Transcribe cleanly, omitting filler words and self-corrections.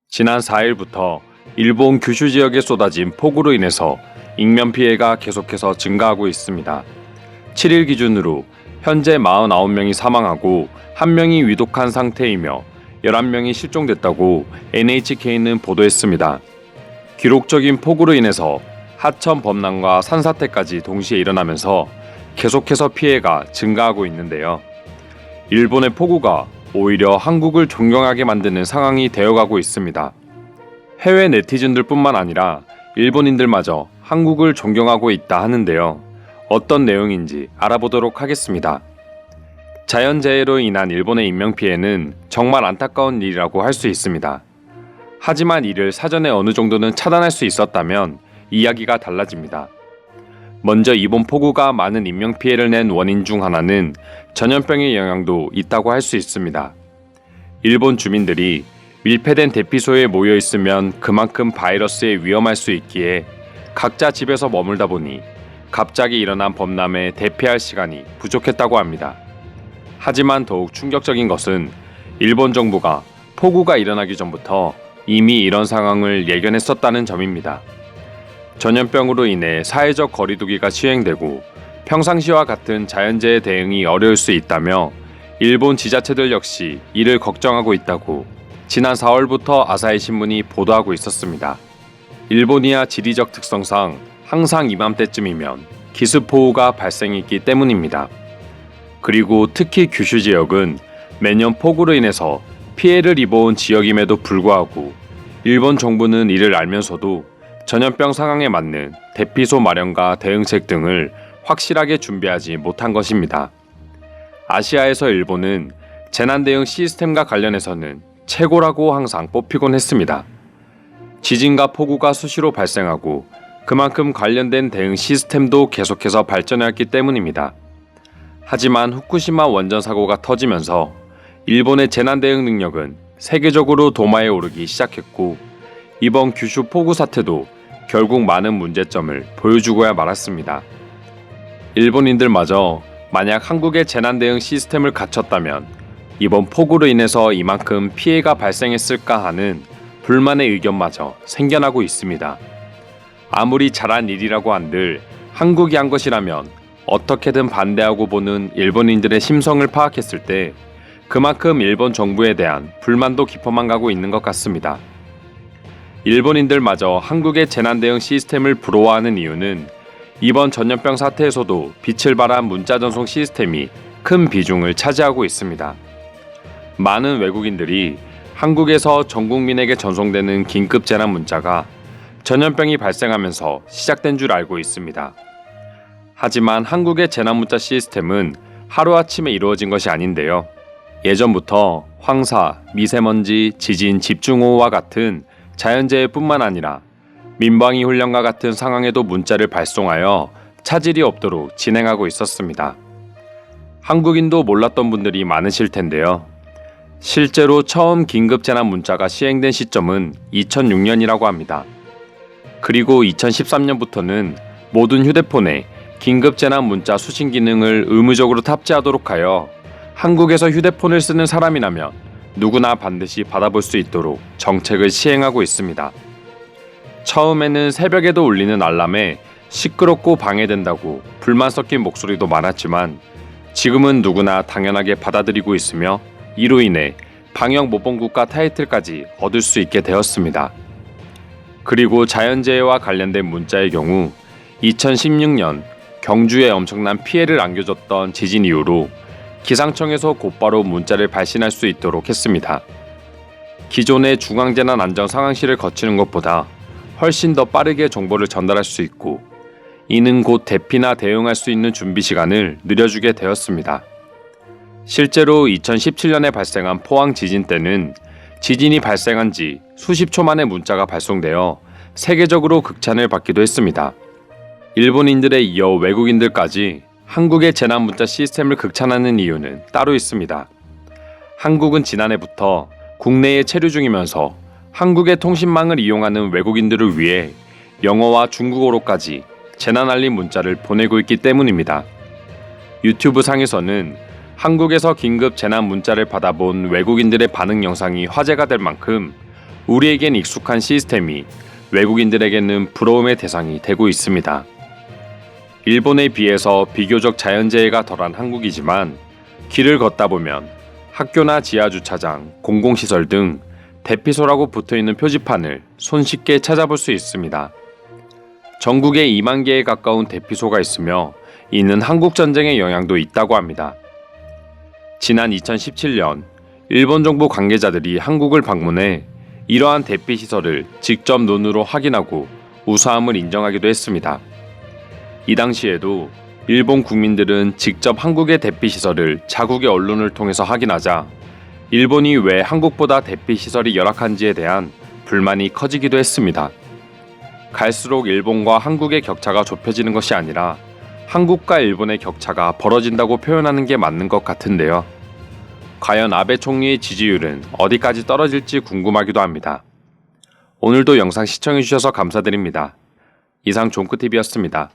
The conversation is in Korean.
지난 4일부터 일본 규슈 지역에 쏟아진 폭우로 인해서 인명 피해가 계속해서 증가하고 있습니다. 7일 기준으로 현재 49명이 사망하고 1명이 위독한 상태이며 11명이 실종됐다고 NHK는 보도했습니다. 기록적인 폭우로 인해서 하천 범람과 산사태까지 동시에 일어나면서 계속해서 피해가 증가하고 있는데요. 일본의 폭우가 오히려 한국을 존경하게 만드는 상황이 되어가고 있습니다. 해외 네티즌들 뿐만 아니라 일본인들마저 한국을 존경하고 있다 하는데요. 어떤 내용인지 알아보도록 하겠습니다. 자연재해로 인한 일본의 인명피해는 정말 안타까운 일이라고 할 수 있습니다. 하지만 이를 사전에 어느 정도는 차단할 수 있었다면 이야기가 달라집니다. 먼저 이번 폭우가 많은 인명피해를 낸 원인 중 하나는 전염병의 영향도 있다고 할 수 있습니다. 일본 주민들이 밀폐된 대피소에 모여 있으면 그만큼 바이러스에 위험할 수 있기에 각자 집에서 머물다 보니 갑자기 일어난 범람에 대피할 시간이 부족했다고 합니다. 하지만 더욱 충격적인 것은 일본 정부가 폭우가 일어나기 전부터 이미 이런 상황을 예견했었다는 점입니다. 전염병으로 인해 사회적 거리두기가 시행되고 평상시와 같은 자연재해 대응이 어려울 수 있다며 일본 지자체들 역시 이를 걱정하고 있다고 지난 4월부터 아사히 신문이 보도하고 있었습니다. 일본이야 지리적 특성상 항상 이맘때쯤이면 기습폭우가 발생했기 때문입니다. 그리고 특히 규슈 지역은 매년 폭우로 인해서 피해를 입어온 지역임에도 불구하고 일본 정부는 이를 알면서도 전염병 상황에 맞는 대피소 마련과 대응책 등을 확실하게 준비하지 못한 것입니다. 아시아에서 일본은 재난 대응 시스템과 관련해서는 최고라고 항상 뽑히곤 했습니다. 지진과 폭우가 수시로 발생하고 그만큼 관련된 대응 시스템도 계속해서 발전해왔기 때문입니다. 하지만 후쿠시마 원전 사고가 터지면서 일본의 재난 대응 능력은 세계적으로 도마에 오르기 시작했고 이번 규슈 폭우 사태도 결국 많은 문제점을 보여주고야 말았습니다. 일본인들마저 만약 한국의 재난 대응 시스템을 갖췄다면 이번 폭우로 인해서 이만큼 피해가 발생했을까 하는 불만의 의견마저 생겨나고 있습니다. 아무리 잘한 일이라고 한들 한국이 한 것이라면 어떻게든 반대하고 보는 일본인들의 심성을 파악했을 때 그만큼 일본 정부에 대한 불만도 깊어만 가고 있는 것 같습니다. 일본인들마저 한국의 재난 대응 시스템을 부러워하는 이유는 이번 전염병 사태에서도 빛을 발한 문자 전송 시스템이 큰 비중을 차지하고 있습니다. 많은 외국인들이 한국에서 전 국민에게 전송되는 긴급 재난 문자가 전염병이 발생하면서 시작된 줄 알고 있습니다. 하지만 한국의 재난 문자 시스템은 하루아침에 이루어진 것이 아닌데요. 예전부터 황사, 미세먼지, 지진, 집중호우와 같은 자연재해뿐만 아니라 민방위 훈련과 같은 상황에도 문자를 발송하여 차질이 없도록 진행하고 있었습니다. 한국인도 몰랐던 분들이 많으실 텐데요. 실제로 처음 긴급재난 문자가 시행된 시점은 2006년이라고 합니다. 그리고 2013년부터는 모든 휴대폰에 긴급재난 문자 수신 기능을 의무적으로 탑재하도록 하여 한국에서 휴대폰을 쓰는 사람이라면 누구나 반드시 받아볼 수 있도록 정책을 시행하고 있습니다. 처음에는 새벽에도 울리는 알람에 시끄럽고 방해된다고 불만 섞인 목소리도 많았지만 지금은 누구나 당연하게 받아들이고 있으며 이로 인해 방역 모범국가 타이틀까지 얻을 수 있게 되었습니다. 그리고 자연재해와 관련된 문자의 경우 2016년 경주에 엄청난 피해를 안겨줬던 지진 이후로 기상청에서 곧바로 문자를 발신할 수 있도록 했습니다. 기존의 중앙재난안전상황실을 거치는 것보다 훨씬 더 빠르게 정보를 전달할 수 있고 이는 곧 대피나 대응할 수 있는 준비 시간을 늘려주게 되었습니다. 실제로 2017년에 발생한 포항 지진 때는 지진이 발생한 지 수십 초 만에 문자가 발송되어 세계적으로 극찬을 받기도 했습니다. 일본인들에 이어 외국인들까지 한국의 재난 문자 시스템을 극찬하는 이유는 따로 있습니다. 한국은 지난해부터 국내에 체류 중이면서 한국의 통신망을 이용하는 외국인들을 위해 영어와 중국어로까지 재난 알림 문자를 보내고 있기 때문입니다. 유튜브 상에서는 한국에서 긴급 재난 문자를 받아본 외국인들의 반응 영상이 화제가 될 만큼 우리에겐 익숙한 시스템이 외국인들에게는 부러움의 대상이 되고 있습니다. 일본에 비해서 비교적 자연재해가 덜한 한국이지만 길을 걷다 보면 학교나 지하주차장, 공공시설 등 대피소라고 붙어있는 표지판을 손쉽게 찾아볼 수 있습니다. 전국에 2만 개에 가까운 대피소가 있으며 이는 한국전쟁의 영향도 있다고 합니다. 지난 2017년 일본 정부 관계자들이 한국을 방문해 이러한 대피시설을 직접 눈으로 확인하고 우수함을 인정하기도 했습니다. 이 당시에도 일본 국민들은 직접 한국의 대피시설을 자국의 언론을 통해서 확인하자 일본이 왜 한국보다 대피시설이 열악한지에 대한 불만이 커지기도 했습니다. 갈수록 일본과 한국의 격차가 좁혀지는 것이 아니라 한국과 일본의 격차가 벌어진다고 표현하는 게 맞는 것 같은데요. 과연 아베 총리의 지지율은 어디까지 떨어질지 궁금하기도 합니다. 오늘도 영상 시청해주셔서 감사드립니다. 이상 종크TV였습니다.